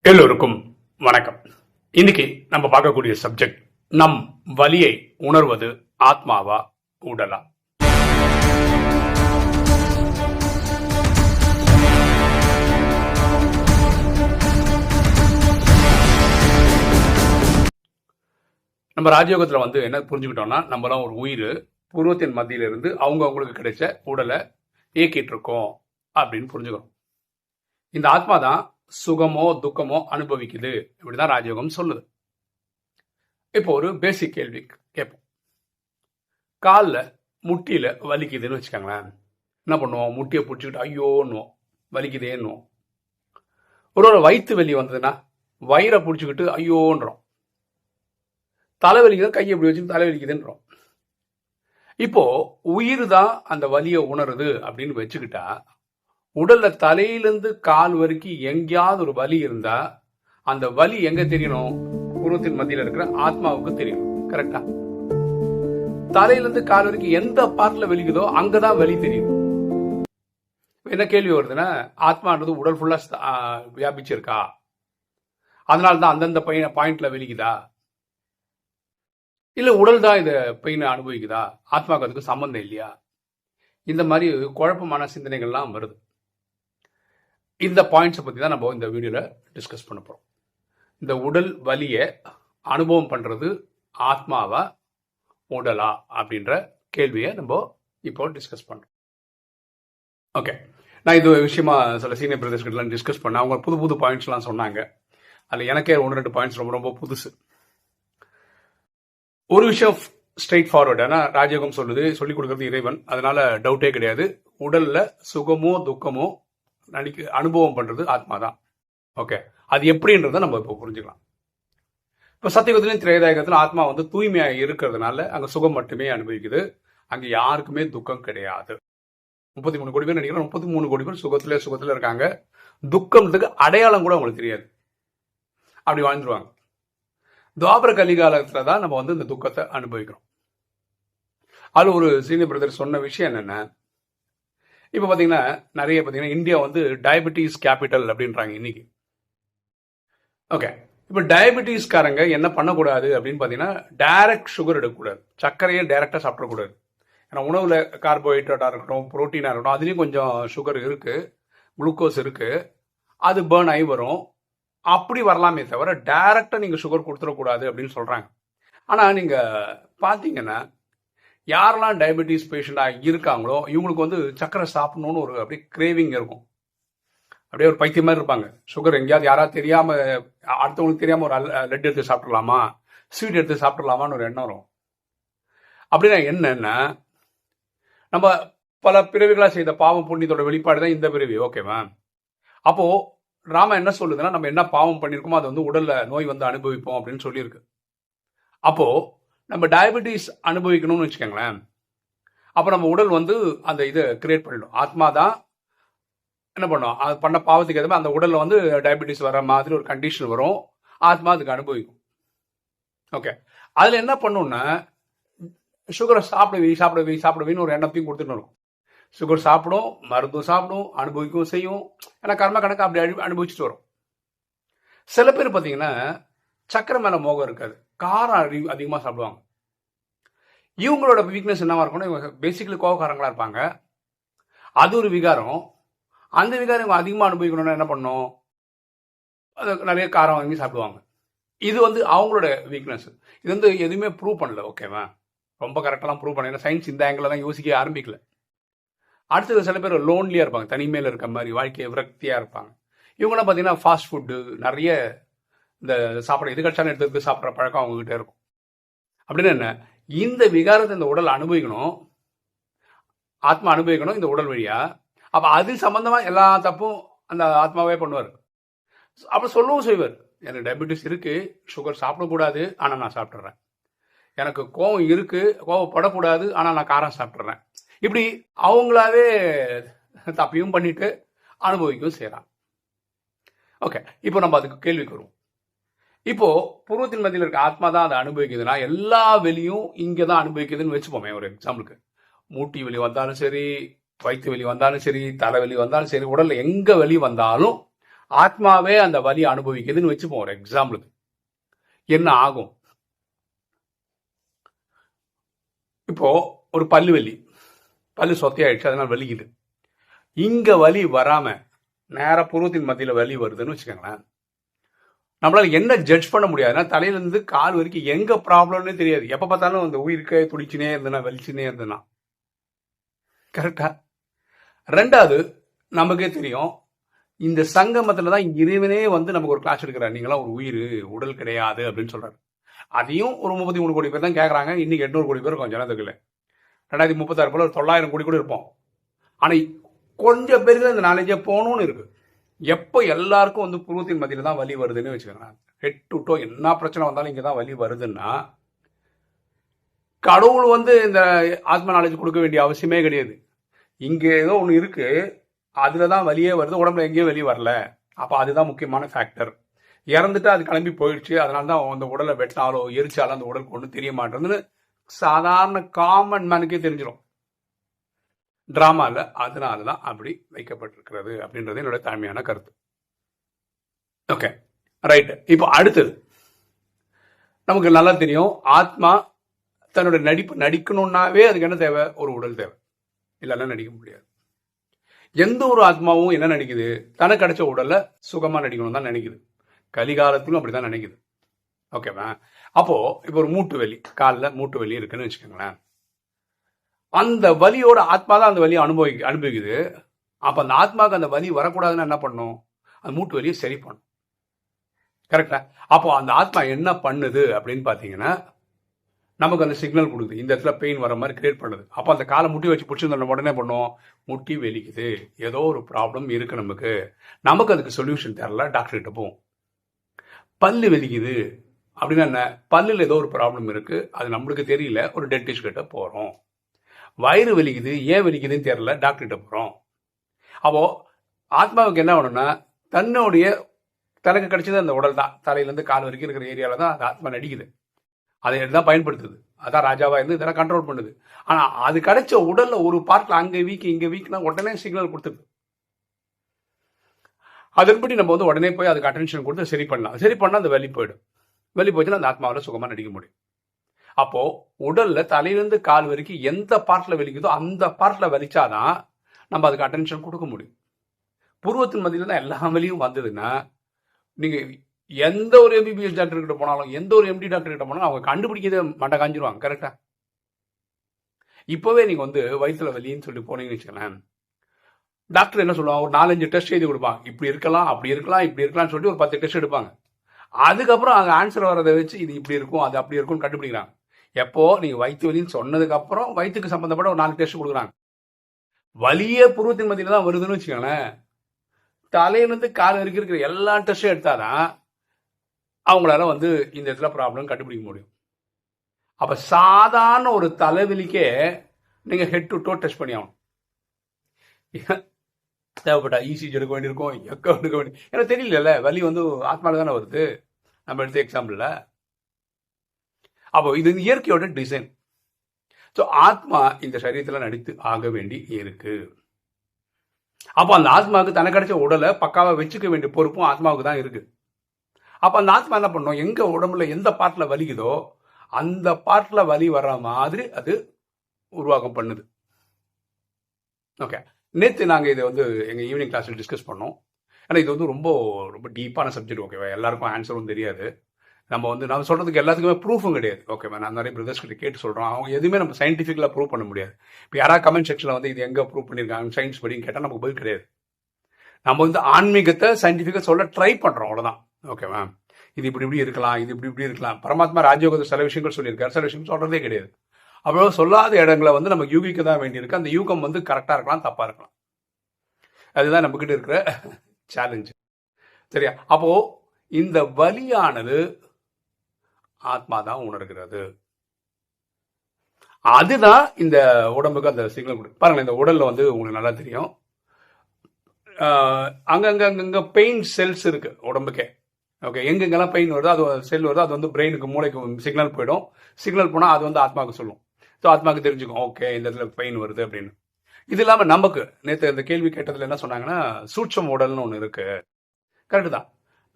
எல்லோருக்கும் வணக்கம். இன்னைக்கு நம்ம பார்க்கக்கூடிய சப்ஜெக்ட், நம் வலியை உணர்வது ஆத்மாவா உடலா? நம்ம ராஜயோகத்துல என்ன புரிஞ்சுக்கிட்டோம்னா, நம்மளாம் ஒரு உயிர் பூர்வத்தின் மத்தியிலிருந்து அவங்களுக்கு கிடைச்ச உடலை இயக்கிட்டு இருக்கோம் அப்படின்னு புரிஞ்சுக்கிறோம். இந்த ஆத்மா தான் சுகமோ துக்கமோ அனுபவிக்குது, இப்படிதான் ராஜயோகம் சொல்லுது. இப்போ ஒரு பேசிக் கேள்வி கேட்போம். காலில் முட்டியில வலிக்குதுன்னு வச்சுக்கோங்களேன். என்ன பண்ணுவோம்? முட்டியை பிடிச்சிக்கிட்டு ஐயோன்னுவோம், வலிக்குதேன்னுவோம். ஒரு வயிற்று வலி வந்ததுன்னா வயிறை பிடிச்சிக்கிட்டு ஐயோன்றோம். தலைவலிக்குது, கையை இப்படி வச்சுட்டு தலைவலிக்குதுன்றோம். இப்போ உயிர் தான் அந்த வலியை உணருது அப்படின்னு வச்சுக்கிட்டா, உடல்ல தலையிலிருந்து கால் வரைக்கும் எங்கேயாவது ஒரு வலி இருந்தா அந்த வலி எங்க தெரியணும்? பூர்வத்தின் மத்தியில இருக்கிற ஆத்மாவுக்கு தெரியும். கரெக்டா? தலையிலிருந்து கால் வரைக்கும் எந்த பார்ட்ல வலிக்குதோ அங்கதான் வலி தெரியும். என்ன கேள்வி வருதுன்னா, ஆத்மான்றது உடல் ஃபுல்லா வியாபிச்சிருக்கா, அதனால்தான் அந்தந்த பாயிண்ட்ல வலிக்குதா, இல்ல உடல் தான் இத பெயினை அனுபவிக்குதா, ஆத்மாவுக்கு அதுக்கு சம்பந்தம் இல்லையா? இந்த மாதிரி குழப்பமான சிந்தனைகள்லாம் வருது. இந்த பாயிண்ட்ஸை பற்றி தான் நம்ம இந்த வீடியோவில் டிஸ்கஸ் பண்ண போகிறோம். இந்த உடல் வலியை அனுபவம் பண்ணுறது ஆத்மாவா உடலா அப்படின்ற கேள்வியை நம்ம இப்போ டிஸ்கஸ் பண்ணுறோம். ஓகே, நான் இது விஷயமா சில சீனியர் பிரதர்ஸ்கிட்டலாம் டிஸ்கஸ் பண்ணேன். அவங்க புது புது பாயிண்ட்ஸ்லாம் சொன்னாங்க. அதில் எனக்கே 1-2 பாயிண்ட்ஸ் ரொம்ப ரொம்ப புதுசு. ஒரு விஷயம் ஸ்ட்ரெயிட் ஃபார்வர்டு, ஏன்னா ராஜயோகம் சொல்லுது, சொல்லிக் கொடுக்குறது இறைவன், அதனால டவுட்டே கிடையாது. உடலில் சுகமோ துக்கமோ அனுபவம் பண்றது ஆத்மா தான். ஓகே, அது எப்படின்றத நம்ம இப்போ புரிஞ்சுக்கலாம். இப்போ சத்தியகுதிலையும் திரேதாயுகத்திலும் ஆத்மா தூய்மையா இருக்கிறதுனால அங்க சுகம் மட்டுமே அனுபவிக்குது. அங்க யாருக்குமே துக்கம் கிடையாது. 33 கோடி பேர் நினைக்கிறேன், 33 கோடி பேர் சுகத்துல இருக்காங்க. துக்கம்ன்றதுக்கு அடையாளம் கூட அவங்களுக்கு தெரியாது, அப்படி வாழ்ந்துருவாங்க. துவாபர கலிகாலத்துல தான் நம்ம இந்த துக்கத்தை அனுபவிக்கிறோம். அது ஒரு சீனியர் பிரதர் சொன்ன விஷயம் என்னன்னா, இப்போ பார்த்தீங்கன்னா நிறைய பார்த்தீங்கன்னா இந்தியா டயபெட்டிஸ் கேபிட்டல் அப்படின்றாங்க இன்னைக்கு. ஓகே, இப்போ டயபெட்டிஸ்காரங்க என்ன பண்ணக்கூடாது அப்படின்னு பார்த்தீங்கன்னா, டைரக்ட் சுகர் எடுக்கக்கூடாது, சர்க்கரையை டைரக்டாக சாப்பிடக்கூடாது. ஏன்னா உணவில் கார்போஹைட்ரேட்டாக இருக்கட்டும், ப்ரோட்டீனாக இருக்கட்டும், அதுலேயும் கொஞ்சம் சுகர் இருக்குது, குளுக்கோஸ் இருக்குது, அது பேர்ன் ஆகி வரும். அப்படி வரலாமே தவிர டைரக்டாக நீங்கள் சுகர் கொடுத்துடக்கூடாது அப்படின்னு சொல்கிறாங்க. ஆனால் நீங்கள் பார்த்தீங்கன்னா, யாரெல்லாம் டயபெட்டிஸ் பேஷண்டாக இருக்காங்களோ இவங்களுக்கு சக்கரை சாப்பிடணும்னு ஒரு அப்படியே கிரேவிங் இருக்கும். அப்படியே ஒரு பைத்தியம் மாதிரி இருப்பாங்க. சுகர் எங்கேயாவது யாராவது தெரியாம, அடுத்தவங்களுக்கு தெரியாம ஒரு லெட் எடுத்து சாப்பிடலாமா, ஸ்வீட் எடுத்து சாப்பிடலாமான்னு ஒரு எண்ணம் வரும். அப்படின்னா என்னன்னா, நம்ம பல பிறவிகளாக செய்த பாவம் புண்ணியத்தோட வெளிப்பாடு தான் இந்த பிறவி. ஓகேவா? அப்போ ராம என்ன சொல்லுதுன்னா, நம்ம என்ன பாவம் பண்ணியிருக்கோமோ அதை உடல்ல நோய் அனுபவிப்போம் அப்படின்னு சொல்லியிருக்கு. அப்போ நம்ம டயபெட்டிஸ் அனுபவிக்கணும்னு வச்சுக்கோங்களேன், அப்போ நம்ம உடல் அந்த இதை கிரியேட் பண்ணிடும். ஆத்மா தான் என்ன பண்ணும், அது பண்ண பாவத்துக்கு எதுவுமே அந்த உடல்ல டயபெட்டிஸ் வர மாதிரி ஒரு கண்டிஷன் வரும். ஆத்மா அதுக்கு அனுபவிக்கும். ஓகே, அதில் என்ன பண்ணும்னா, சுகரை சாப்பிடுவீன்னு ஒரு எண்ணத்தையும் கொடுத்துட்டு இருக்கும். சுகர் சாப்பிடும், மருந்தும் சாப்பிடும், அனுபவிக்கவும் செய்யும். ஏன்னா கர்ம கணக்கு அப்படி அனுபவிச்சுட்டு வரும். சில பேர் பார்த்தீங்கன்னா சக்கரை மேலே மோகம் இருக்காது, காரம் அதிகமாக சாப்பிடுவாங்க. இவங்களோட வீக்னஸ் என்னவா இருக்கும்னா, இவங்க பேசிக்கலி கோவக்காரங்களா இருப்பாங்க. அது ஒரு விகாரம். அந்த விகாரம் இவங்க அதிகமாக அனுபவிக்கணும்னா என்ன பண்ணும், அது நிறைய காரம் வாங்கி சாப்பிடுவாங்க. இது அவங்களோட வீக்னஸ். இது எதுவுமே ப்ரூவ் பண்ணல. ஓகேவா? ரொம்ப கரெக்டாலாம் ப்ரூவ் பண்ணல. சயின்ஸ் இந்த ஆங்கிள் தான் யோசிக்க ஆரம்பிக்கல. அடுத்தது சில பேர் லோன்லியாக இருப்பாங்க, தனிமையில் இருக்க மாதிரி, வாழ்க்கையை விரக்தியாக இருப்பாங்க. இவங்களாம் பார்த்தீங்கன்னா ஃபாஸ்ட் ஃபுட்டு நிறைய இந்த சாப்பிட எது கட்சாலும் எடுத்து சாப்பிட்ற பழக்கம் அவங்ககிட்ட இருக்கும். அப்படின்னு என்ன, இந்த விகாரத்தை இந்த உடல் அனுபவிக்கணும், ஆத்மா அனுபவிக்கணும் இந்த உடல் வழியா. அப்போ அது சம்பந்தமா எல்லா தப்பும் அந்த ஆத்மாவே பண்ணுவார். அப்போ சொல்லவும் செய்வார், எனக்கு டயபெட்டிஸ் இருக்கு, சுகர் சாப்பிடக்கூடாது, ஆனால் நான் சாப்பிட்றேன். எனக்கு கோவம் இருக்கு, கோவப்படக்கூடாது, ஆனால் நான் காரம் சாப்பிட்றேன். இப்படி அவங்களாவே தப்பையும் பண்ணிட்டு அனுபவிக்கவும் செய்யறான். ஓகே, இப்போ நம்ம அதுக்கு கேள்விக்கு வருவோம். இப்போ பூர்வத்தின் மத்தியில் இருக்க ஆத்மா தான் அதை அனுபவிக்குதுன்னா, எல்லா வெளியும் இங்கே தான் அனுபவிக்குதுன்னு வச்சுப்போமே. ஒரு எக்ஸாம்பிளுக்கு, மூட்டி வெளி வந்தாலும் சரி, வயிற்று வெளி வந்தாலும் சரி, தலைவலி வந்தாலும் சரி, உடல்ல எங்க வெளி வந்தாலும் ஆத்மாவே அந்த வலி அனுபவிக்குதுன்னு வச்சுப்போம் ஒரு எக்ஸாம்பிளுக்கு. என்ன ஆகும்? இப்போ ஒரு பல்லு வலி, பல்லு சொத்தையாயிடுச்சு, அதனால வலிக்குது. இங்க வலி வராம நேர புருவத்தின் மத்தியில வலி வருதுன்னு வச்சுக்கோங்களேன். நம்மளால என்ன ஜட்ஜ் பண்ண முடியாதுன்னா, தலையிலேருந்து கால் வரைக்கும் எங்க ப்ராப்ளம்னே தெரியாது. எப்ப பார்த்தாலும் அந்த உயிருக்கு துடிச்சுனே இருந்தனா, வலிச்சுனே இருந்தனா. கரெக்டா? ரெண்டாவது, நமக்கே தெரியும், இந்த சங்கமத்துல தான் இறைவனே வந்து நமக்கு ஒரு கிளாஸ் எடுக்கிறார். நீங்களாம் ஒரு உயிர், உடல் கிடையாது அப்படின்னு சொல்றாரு. அதையும் ஒரு 33 கோடி பேர் தான் கேட்கறாங்க. இன்னைக்கு 800 கோடி பேர் கொஞ்சம் ஜனத்துக்குள்ள 2036 போல ஒரு 900 கோடி கூட இருப்போம். ஆனா கொஞ்சம் பேருக்கு இந்த நாலேஜே போகணும்னு இருக்கு. எப்போ எல்லாருக்கும் வந்து புருவத்தின் மத்தியில தான் வலி வருதுன்னு வச்சுக்கோங்க. ஹெட் டு டோ என்ன பிரச்சனை வந்தாலும் இங்கே தான் வலி வருதுன்னா, கடவுள் வந்து இந்த ஆத்ம நாலேஜ் கொடுக்க வேண்டிய அவசியமே கிடையாது. இங்கே ஏதோ ஒன்று இருக்கு, அதுல தான் வலியே வருது, உடம்புல எங்கேயும் வெளியே வரல. அப்போ அதுதான் முக்கியமான ஃபேக்டர். இறந்துட்டு அது கிளம்பி போயிடுச்சு, அதனால தான் அந்த உடலை வெட்டினாலோ எரிச்சாலோ அந்த உடலுக்கு ஒன்றும் தெரிய மாட்டேங்குதுன்னு சாதாரண காமன் மேனுக்கே தெரிஞ்சிடும். டிராமாவில் அதனால தான் அப்படி வைக்கப்பட்டிருக்கிறது அப்படின்றது என்னோட தாழ்மையான கருத்து. Okay, right. இப்போ அடுத்தது, நமக்கு நல்லா தெரியும், ஆத்மா தன்னோட நடிப்பு நடிக்கணும்னாவே அதுக்கு என்ன தேவை? ஒரு உடல் தேவை, இல்லைன்னா நடிக்க முடியாது. எந்த ஒரு ஆத்மாவும் என்ன நினைக்குது? தனக்கு கிடைச்ச உடல்ல சுகமா நடிக்கணும் தான் நினைக்குது. கலிகாலத்திலும் அப்படிதான் நினைக்குது. ஓகேவா? அப்போ இப்போ ஒரு மூட்டு வலி, காலில் மூட்டு வலி இருக்குன்னு வச்சுக்கோங்களேன். அந்த வலியோட ஆத்மா தான் அந்த வலியை அனுபவிக்குது. அப்ப அந்த ஆத்மாவுக்கு அந்த வலி வரக்கூடாதுன்னு என்ன பண்ணும்? அந்த மூட்டு வலியை சரி பண்ணும். கரெக்டா? அப்போ அந்த ஆத்மா என்ன பண்ணுது அப்படின்னு பாத்தீங்கன்னா, நமக்கு அந்த சிக்னல் கொடுக்குது, இந்த இடத்துல பெயின் வர மாதிரி கிரியேட் பண்ணுது. அப்போ அந்த காலை முட்டி வச்சு பிடிச்சிருந்தோம் உடனே பண்ணுவோம், முட்டி வலிக்குது, ஏதோ ஒரு ப்ராப்ளம் இருக்கு, நமக்கு அதுக்கு சொல்யூஷன் தெரியல, டாக்டர் கிட்ட போவோம். பல்லு வலிக்குது அப்படின்னா என்ன? பல்லுல ஏதோ ஒரு ப்ராப்ளம் இருக்கு, அது நம்மளுக்கு தெரியல, ஒரு டென்டிஸ்ட் கிட்ட போறோம். வயிறு வலிக்குது, ஏன் வலிக்குதுன்னு தெரியல, டாக்டர் கிட்ட போறோம். அப்போ ஆத்மாவுக்கு என்ன வேணும்னா, தனக்கு கிடைச்சது அந்த உடல் தான், தலையிலேருந்து கால் வரைக்கும் இருக்கிற ஏரியால தான் அந்த ஆத்மா நடிக்குது, அதை தான் பயன்படுத்துது. அதான் ராஜாவா இருந்து இதெல்லாம் கண்ட்ரோல் பண்ணுது. ஆனா அது கிடைச்ச உடல்ல ஒரு பார்ட்ல அங்க வீக் இங்க வீக்னா உடனே சிக்னல் கொடுத்துருது. அதன்படி நம்ம வந்து உடனே போய் அதுக்கு அட்டென்ஷன் கொடுத்து சரி பண்ணலாம். சரி பண்ணா அந்த வலி போயிடும். வலி போச்சுன்னா அந்த ஆத்மாவில் சுகமா நடிக்க முடியும். அப்போ உடல்ல தலையிலிருந்து கால் வரைக்கும் எந்த பார்ட்ல வலிக்குதோ அந்த பார்ட்ல வலிச்சாதான் நம்ம அதுக்கு அட்டென்ஷன் கொடுக்க முடியும். புருவத்தின் மத்தியில தான் எல்லா வலியும் வந்ததுன்னா, நீங்க எந்த ஒரு எம்பிபிஎஸ் டாக்டர் கிட்ட போனாலும், எந்த ஒரு எம்டி டாக்டர் கிட்ட போனாலும் அவங்க கண்டுபிடிக்கிறத மண்டை காஞ்சிருவாங்க. கரெக்டா? இப்பவே நீங்க வந்து வயிற்றுல வலின்னு சொல்லி போனீங்கன்னு வச்சுக்கலாம், டாக்டர் என்ன சொல்லுவாங்க? ஒரு 4-5 டெஸ்ட் எழுதி கொடுப்பாங்க. இப்படி இருக்கலாம், அப்படி இருக்கலாம், இப்படி இருக்கலாம்னு சொல்லி ஒரு 10 டெஸ்ட் எடுப்பாங்க. அதுக்கப்புறம் அங்கே ஆன்சர் வரதை வச்சு இது இப்படி இருக்கும், அது அப்படி இருக்கும்னு கண்டுபிடிக்கிறாங்க. எப்போ நீங்க வயிற்று வலின்னு சொன்னதுக்கு அப்புறம் வயிற்றுக்கு சம்பந்தப்பட்ட ஒரு 4 டெஸ்ட் கொடுக்குறாங்க. வலியே புருவத்தின் மத்தியில தான் வருதுன்னு வச்சுக்கோங்களேன், தலையிலிருந்து கால் வரைக்கும் இருக்கிற எல்லா டெஸ்டும் எடுத்தாதான் அவங்களால வந்து இந்த இடத்துல ப்ராப்ளம் கண்டுபிடிக்க முடியும். அப்ப சாதாரண ஒரு தலைவலிக்கே நீங்க ஹெட் டு டோ டெஸ்ட் பண்ணி ஆகணும். தேவைப்பட்டா இசிஜி எடுக்க வேண்டியிருக்கும், எக்கோ எடுக்க வேண்டிய, எனக்கு தெரியல, வலி வந்து ஆத்மாவில் தானே வருது நம்ம எடுத்த எக்ஸாம்பிள்ல. அப்போ இது இயற்கையோட டிசைன். ஸோ ஆத்மா இந்த சரீரத்தில் நடித்து ஆக வேண்டி இருக்கு. அப்போ அந்த ஆத்மாவுக்கு தனக்கு கிடைச்ச உடலை பக்காவா வச்சுக்க வேண்டிய பொறுப்பும் ஆத்மாவுக்கு தான் இருக்கு. அப்ப அந்த ஆத்மா என்ன பண்ணும்? எங்க உடம்புல எந்த பார்ட்ல வலிக்குதோ அந்த பார்ட்ல வலி வர்ற மாதிரி அது உருவாக்கம் பண்ணுது. ஓகே, நேற்று நாங்கள் இதை வந்து எங்கள் ஈவினிங் கிளாஸில் டிஸ்கஸ் பண்ணோம். ஏன்னா இது வந்து ரொம்ப ரொம்ப டீப்பான சப்ஜெக்ட். ஓகேவா? எல்லாருக்கும் ஆன்சரும் தெரியாது. நம்ம சொல்றதுக்கு எல்லாத்துக்குமே ப்ரூஃபும் கிடையாது. ஓகேவா? நான் நிறைய பிரதர்ஸ் கிட்ட கேட்டு சொல்கிறோம், அவங்க எதுவுமே நம்ம சயின்டிஃபிக்கலாக ப்ரூவ் பண்ண முடியாது. இப்போ யாராவது கமெண்ட் செக்ஷனில் வந்து இது எங்கே ப்ரூவ் பண்ணியிருக்காங்க சயின்ஸ் படின்னு கேட்டால் நமக்கு பதில் கிடையாது. நம்ம வந்து ஆன்மீகத்தை சயின்டிஃபிக்காக சொல்ல ட்ரை பண்ணுறோம், அவ்வளோதான். ஓகேவா? இது இப்படி இப்படி இருக்கலாம், இது இப்படி இப்படி இருக்கலாம். பரமாத்மா ராஜயோகத்தில் சில விஷயங்கள் சொல்லியிருக்காரு, சில விஷயங்கள் சொல்கிறதே கிடையாது. அவ்வளோ சொல்லாத இடங்களை வந்து நமக்கு யூகிக்க தான் வேண்டியிருக்கு. அந்த யூகம் வந்து கரெக்டாக இருக்கலாம், தப்பாக இருக்கலாம். அதுதான் நம்மக்கிட்ட இருக்கிற சேலஞ்சு. சரியா? அப்போ இந்த வலியானது ஆத்மா தான் உணர்கிறது. அதுதான் இந்த உடம்புக்கு அந்த சிக்னல் கொடுக்கும். பாருங்க, இந்த உடல்ல வந்து உங்களுக்கு நல்லா தெரியும், அங்கங்க பெயின் செல்ஸ் இருக்கு உடம்புக்கே. ஓகே, எங்கெங்கெல்லாம் பெயின் வருதோ, அது செல் வருதோ, அது வந்து பிரெயினுக்கு, மூளைக்கு சிக்னல் போயிடும். சிக்னல் போனால் அது வந்து ஆத்மாவுக்கு சொல்லும். ஸோ ஆத்மாவுக்கு தெரிஞ்சுக்கும், ஓகே இந்த இடத்துல பெயின் வருது அப்படின்னு. இது இல்லாமல் நமக்கு நேற்று இந்த கேள்வி கேட்டதில் என்ன சொன்னாங்கன்னா, சூட்சம் உடல்னு ஒன்று இருக்கு. கரெக்டு தான்.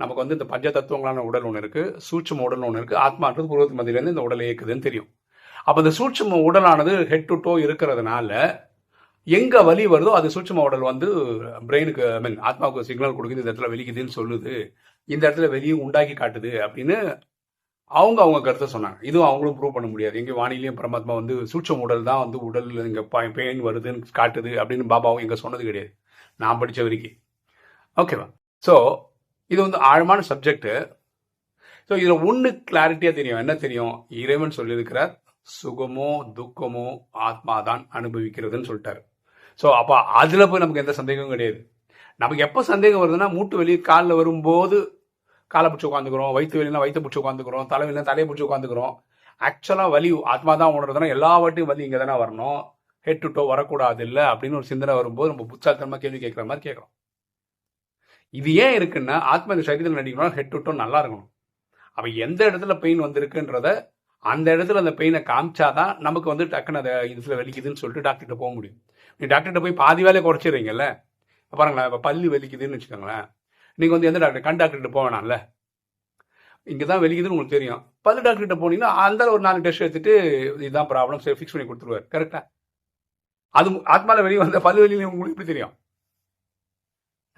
நமக்கு வந்து இந்த பஞ்ச தத்துவங்களான உடல் ஒன்று இருக்குது, சூட்சும உடல்னு ஒன்று இருக்குது, ஆத்மான்றது பூர்வத்து மத்தியிலேருந்து இந்த உடலை இயக்குதுன்னு தெரியும். அப்போ இந்த சூட்சும உடலானது ஹெட் டு டோ இருக்கிறதுனால எங்கே வலி வருதோ அது சூட்சும உடல் வந்து பிரெயினுக்கு ஆத்மாவுக்கு சிக்னல் கொடுக்குது, இந்த இடத்துல வலிக்குதுன்னு சொல்லுது, இந்த இடத்துல வெளியும் உண்டாக்கி காட்டுது அப்படின்னு அவங்க கருத்தை சொன்னாங்க. இதுவும் அவங்களும் ப்ரூவ் பண்ண முடியாது. எங்கே வானிலையும் பரமாத்மா வந்து சூட்சம் உடல் தான் வந்து உடல் இங்கே பெயின் வருதுன்னு காட்டுது அப்படின்னு பாபாவும் எங்கே சொன்னது கிடையாது, நான் படித்த வரைக்கும். ஓகேவா? ஸோ இது வந்து ஆழமான சப்ஜெக்டு. ஸோ இதில் ஒன்று கிளாரிட்டியாக தெரியும். என்ன தெரியும்? இறைவன் சொல்லியிருக்கிறார், சுகமோ துக்கமோ ஆத்மா தான் அனுபவிக்கிறதுன்னு சொல்லிட்டாரு. ஸோ அப்போ அதில் போய் நமக்கு எந்த சந்தேகமும் கிடையாது. நமக்கு எப்போ சந்தேகம் வருதுன்னா, மூட்டு வெளியே காலில் வரும்போது காலை பிடிச்சி உட்காந்துக்கிறோம், வயிற்று வெளினா வயிற்று பிடிச்சி உட்காந்துக்கிறோம், தலை வெளினா தலையை பிடிச்சி உட்காந்துக்கிறோம். ஆக்சுவலாக வலி ஆத்மா தான் உணர்றதுனா எல்லா வாட்டியும் வலி இங்கே தானே வரணும், ஹெட் டு டோ வரக்கூடாது இல்லை அப்படின்னு ஒரு சிந்தனை வரும்போது நம்ம புத்தாத்தனமாக கேள்வி கேட்குற மாதிரி கேட்குறோம். இது ஏன் இருக்குன்னா, ஆத்மா இந்த சரீரத்தில் நடிக்கணும், ஹெட் டு டோ நல்லா இருக்கணும். அப்போ எந்த இடத்துல பெயின் வந்திருக்குன்றத அந்த இடத்துல அந்த பெயினை காமிச்சாதான் நமக்கு வந்து டக்குன்னு அதை இதில் வலிக்குதுன்னு சொல்லிட்டு டாக்டர்கிட்ட போக முடியும். நீ டாக்டர்கிட்ட போய் பாதி வேலையை குறைச்சிடுறீங்கல்ல. பாருங்களேன், இப்போ பல்லு வலிக்குதுன்னு வச்சுக்கோங்களேன், நீங்கள் வந்து எந்த டாக்டர், கண் டாக்டர்கிட்ட போக வேணாம்ல. இங்கே தான் வலிக்குதுன்னு உங்களுக்கு தெரியும். பல்லு டாக்டர்கிட்ட போனீங்கன்னா அந்த ஒரு 4 டெஸ்ட் எடுத்துட்டு இதுதான் ப்ராப்ளம் சரி ஃபிக்ஸ் பண்ணி கொடுத்துருவார். கரெக்டா? அது ஆத்மாவில் வெளியே வந்த பல்லு வெளியில் உங்களுக்கு எப்படி தெரியும்?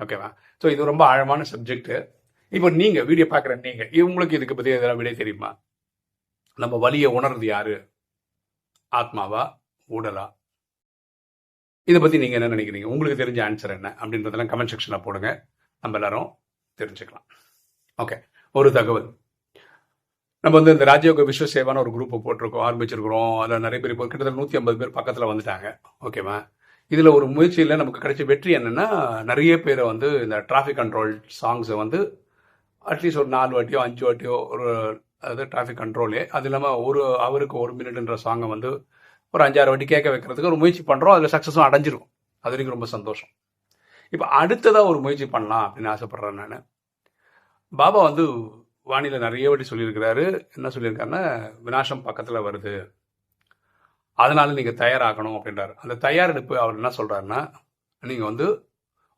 ஓகேவா? ஸோ இது ரொம்ப ஆழமான சப்ஜெக்ட். இப்போ நீங்கள் வீடியோ பார்க்குற நீங்கள் உங்களுக்கு இதுக்கு பற்றி எதெல்லாம் விடை தெரியுமா? நம்ம வலியை உணர்றது யாரு? ஆத்மாவா உடலா? இதை பற்றி நீங்கள் என்ன நினைக்கிறீங்க? உங்களுக்கு தெரிஞ்ச ஆன்சர் என்ன அப்படின்றதெல்லாம் கமெண்ட் செக்ஷனில் போடுங்க, நம்ம எல்லாரும் தெரிஞ்சுக்கலாம். ஓகே, ஒரு தகவல். நம்ம வந்து இந்த ராஜயோக விஸ்வ சேவான ஒரு குரூப்பை போட்டிருக்கோம், ஆரம்பிச்சிருக்கிறோம். அதில் நிறைய பேர் இப்போ கிட்டத்தட்ட 150 பேர் பக்கத்தில் வந்துட்டாங்க. ஓகேவா? இதில் ஒரு முயற்சியில் நமக்கு கிடைச்ச வெற்றி என்னென்னா, நிறைய பேரை வந்து இந்த டிராஃபிக் கண்ட்ரோல் சாங்ஸை வந்து அட்லீஸ்ட் ஒரு 4 வாட்டியோ 5 வாட்டியோ ஒரு அதாவது டிராஃபிக் கண்ட்ரோலே, அது இல்லாமல் அவருக்கு 1 மினிட்ன்ற சாங்கை வந்து ஒரு 5-6 வாட்டி கேட்க வைக்கிறதுக்கு ஒரு முயற்சி பண்ணுறோம். அதில் சக்ஸஸும் அடைஞ்சிருக்கும். அது வரைக்கும் ரொம்ப சந்தோஷம். இப்போ அடுத்ததாக ஒரு முயற்சி பண்ணலாம் அப்படின்னு ஆசைப்பட்றேன் நான். பாபா வந்து வானிலை நிறைய வாட்டி சொல்லியிருக்கிறாரு. என்ன சொல்லியிருக்காருன்னா, விநாசம் பக்கத்தில் வருது, அதனால நீங்கள் தயாராகணும் அப்படின்றாரு. அந்த தயாரெடுப்பு அவர் என்ன சொல்கிறாருன்னா, நீங்கள் வந்து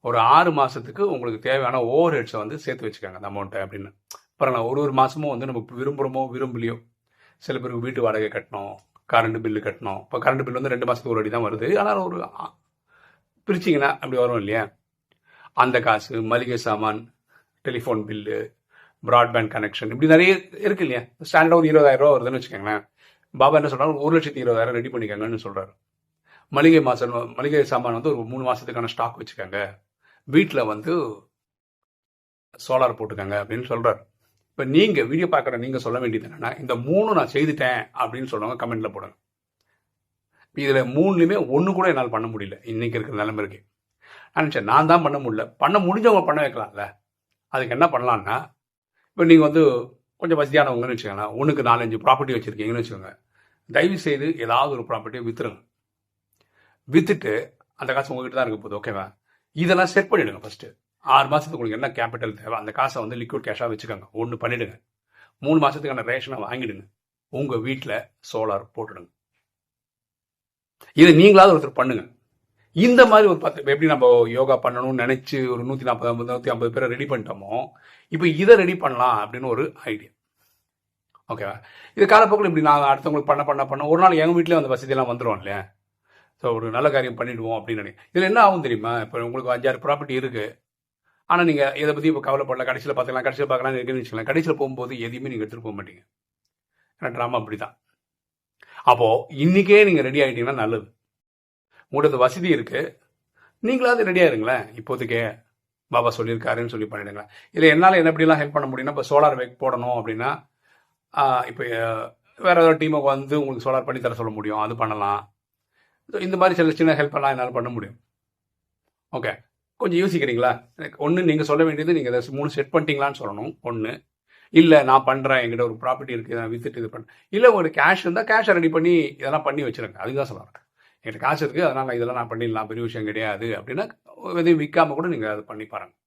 ஒரு 6 மாதத்துக்கு உங்களுக்கு தேவையான ஓவர் ஹெட்ஸை வந்து சேர்த்து வச்சுக்கோங்க அந்த அமௌண்ட்டை அப்படின்னு. அப்புறம் ஒரு மாதமும் வந்து நமக்கு விரும்புகிறோமோ விரும்பலையோ, சில பேருக்கு வீட்டு வாடகை கட்டணும், கரண்ட் பில்லு கட்டணும். இப்போ கரண்ட் பில் வந்து 2 மாதத்துக்கு ஒரு அடி தான் வருது, ஆனால் ஒரு பிரிச்சிங்கன்னா அப்படி வரும் இல்லையா? அந்த காசு, மளிகை சாமான், டெலிஃபோன் பில்லு, ப்ராட்பேண்ட் கனெக்ஷன், இப்படி நிறைய இருக்கு இல்லையா? ஸ்டாண்டர்டாக ஒரு 20,000 ரூபா வருதுன்னு வச்சுக்கோங்களேன். பாபா என்ன சொல்கிறாரு, 1,20,000 ரெடி பண்ணிக்கோங்கன்னு சொல்கிறாரு. மளிகை சாமான் வந்து ஒரு 3 மாதத்துக்கான ஸ்டாக் வச்சுக்கோங்க, வீட்டில் வந்து சோலார் போட்டுக்கோங்க அப்படின்னு சொல்கிறார். இப்போ நீங்கள் வீடியோ பார்க்குற நீங்கள் சொல்ல வேண்டியது என்னென்னா, இந்த 3 நான் செய்துட்டேன் அப்படின்னு சொல்லுவாங்க, கமெண்ட்டில் போடுங்க. இதில் 3லையுமே ஒன்று கூட என்னால் பண்ண முடியல இன்றைக்கி இருக்கிற நிலைமை இருக்கு. நான் நினச்சேன், நான் தான் பண்ண முடியல, பண்ண முடிஞ்சவங்க பண்ண வைக்கலாம்ல. அதுக்கு என்ன பண்ணலான்னா, இப்போ நீங்கள் வந்து கொஞ்சம் வசதியானவங்கன்னு வச்சுக்கோங்களேன், ஒன்றுக்கு 4-5 ப்ராப்பர்ட்டி வச்சுருக்கீங்கன்னு வச்சுக்கோங்க. தயவு செய்து ஏதாவது ஒரு ப்ராப்பர்ட்டியை விற்றுருங்க. விற்றுட்டு அந்த காசு உங்ககிட்ட தான் இருக்க போகுது. ஓகேவா? இதெல்லாம் செட் பண்ணிவிடுங்க. ஃபஸ்ட்டு 6 மாதத்துக்கு உங்களுக்கு என்ன கேபிட்டல் தேவை, அந்த காசை வந்து லிக்விட் கேஷாக வச்சுக்கோங்க. ஒன்று பண்ணிவிடுங்க. 3 மாதத்துக்கான ரேஷனை வாங்கிடுங்க. உங்கள் வீட்டில் சோலார் போட்டுடுங்க. இதை நீங்களாவது ஒருத்தர் பண்ணுங்க. இந்த மாதிரி ஒரு 10 எப்படி நம்ம யோகா பண்ணணும்னு நினச்சி ஒரு 140-150 பேரை ரெடி பண்ணிட்டோமோ, இப்போ இதை ரெடி பண்ணலாம் அப்படின்னு ஒரு ஐடியா. ஓகேவா? இது காலப்போக்கில் இப்படி நான் அடுத்தவங்களுக்கு பண்ண ஒரு நாள் எங்கள் வீட்டிலே அந்த வசதியெல்லாம் வந்துடும் இல்லையா? ஸோ ஒரு நல்ல காரியம் பண்ணிவிடுவோம் அப்படின்னு நினைக்கிறேன். இதில் என்ன ஆகும் தெரியுமா? இப்போ உங்களுக்கு 5-6 ப்ராப்பர்ட்டி இருக்குது, ஆனால் நீங்கள் இதை பற்றி இப்போ கவலைப்படல, கடைசியில் பார்க்கலாம்னு இருக்குன்னு வச்சுக்கலாம். கடைசியில் போகும்போது எதையுமே நீங்கள் எடுத்துகிட்டு போக மாட்டீங்க. ஏன்னா ட்ராமா அப்படி தான். அப்போது இன்றைக்கே நீங்கள் ரெடி ஆகிட்டீங்கன்னா நல்லது. உங்களோட வசதி இருக்குது, நீங்களாவது ரெடியாக இருங்களேன். இப்போதைக்கே பாபா சொல்லியிருக்காருன்னு சொல்லி பண்ணிடுங்களேன். இதில் என்னால் என்ன எப்படிலாம் ஹெல்ப் பண்ண முடியும்னா, இப்போ சோலார் போடணும் அப்படின்னா, இப்போ வேறு ஏதாவது டீமுக்கு வந்து உங்களுக்கு சோலார் பண்ணி தர சொல்ல முடியும், அது பண்ணலாம். இந்த மாதிரி சில சின்ன ஹெல்ப்பெல்லாம் என்னால் பண்ண முடியும். ஓகே, கொஞ்சம் யோசிக்கிறீங்களா? ஒன்று நீங்கள் சொல்ல வேண்டியது, நீங்கள் இதை 3 செட் பண்ணிட்டீங்களான்னு சொல்லணும். ஒன்று, இல்லை நான் பண்ணுறேன், என்கிட்ட ஒரு ப்ராப்பர்ட்டி இருக்குது, நான் வித்துட்டு இது பண்ணேன். இல்லை ஒரு கேஷ் இருந்தால் கேஷை ரெடி பண்ணி இதெல்லாம் பண்ணி வச்சுருங்க. அதுதான் சொல்லுவாங்க. என்கிட்ட காசு இருக்குது, அதனால் இதெல்லாம் நான் பண்ணிடலாம், பெரிய விஷயம் கிடையாது அப்படின்னா எதையும் விற்காமல் கூட நீங்கள் அதை பண்ணி பாருங்கள்.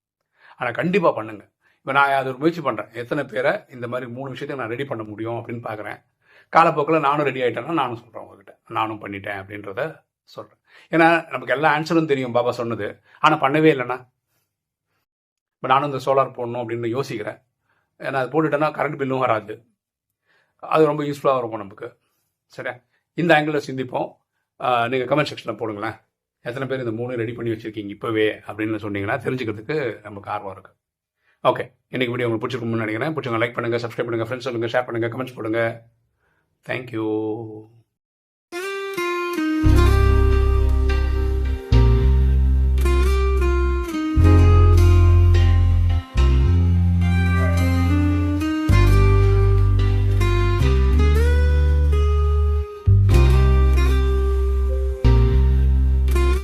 ஆனால் கண்டிப்பாக பண்ணுங்கள். இப்போ நான் அது ஒரு முயற்சி பண்ணுறேன். எத்தனை பேரை இந்த மாதிரி 3 விஷயத்தை நான் ரெடி பண்ண முடியும் அப்படின்னு பார்க்குறேன். காலப்போக்கில் நானும் ரெடி ஆகிட்டேன்னா நானும் சொல்கிறேன் உங்ககிட்ட, நானும் பண்ணிட்டேன் அப்படின்றத சொல்கிறேன். ஏன்னா நமக்கு எல்லா ஆன்சரும் தெரியும் பாபா சொன்னது, ஆனால் பண்ணவே இல்லைன்னா இப்போ நானும் இந்த சோலார் போடணும் அப்படின்னு யோசிக்கிறேன். ஏன்னா அது போட்டுட்டேன்னா கரண்ட் பில்லும் வராது. அது ரொம்ப யூஸ்ஃபுல்லாக இருக்கும் நமக்கு. சரியா? இந்த ஆங்கிளில் சிந்திப்போம். நீங்கள் கமெண்ட் செக்ஷனில் போடுங்களேன். எத்தனை பேர் இந்த 3 ரெடி பண்ணி வச்சுருக்கீங்க இப்போவே அப்படின்னு சொன்னீங்கன்னா தெரிஞ்சுக்கிறதுக்கு நமக்கு ஆர்வம் இருக்குது. ஓகே, இன்றைக்கி வீடியோ உங்களுக்கு பிடிச்சிருக்கும்னு நினைக்கிறேன். பிடிச்சவங்க லைக் பண்ணுங்கள், சப்ஸ்கிரைப் பண்ணுங்கள், ஃப்ரெண்ட்ஸ் சொல்லுங்கள், ஷேர் பண்ணுங்கள், கமெண்ட்ஸ் போடுங்க. தேங்க்யூ.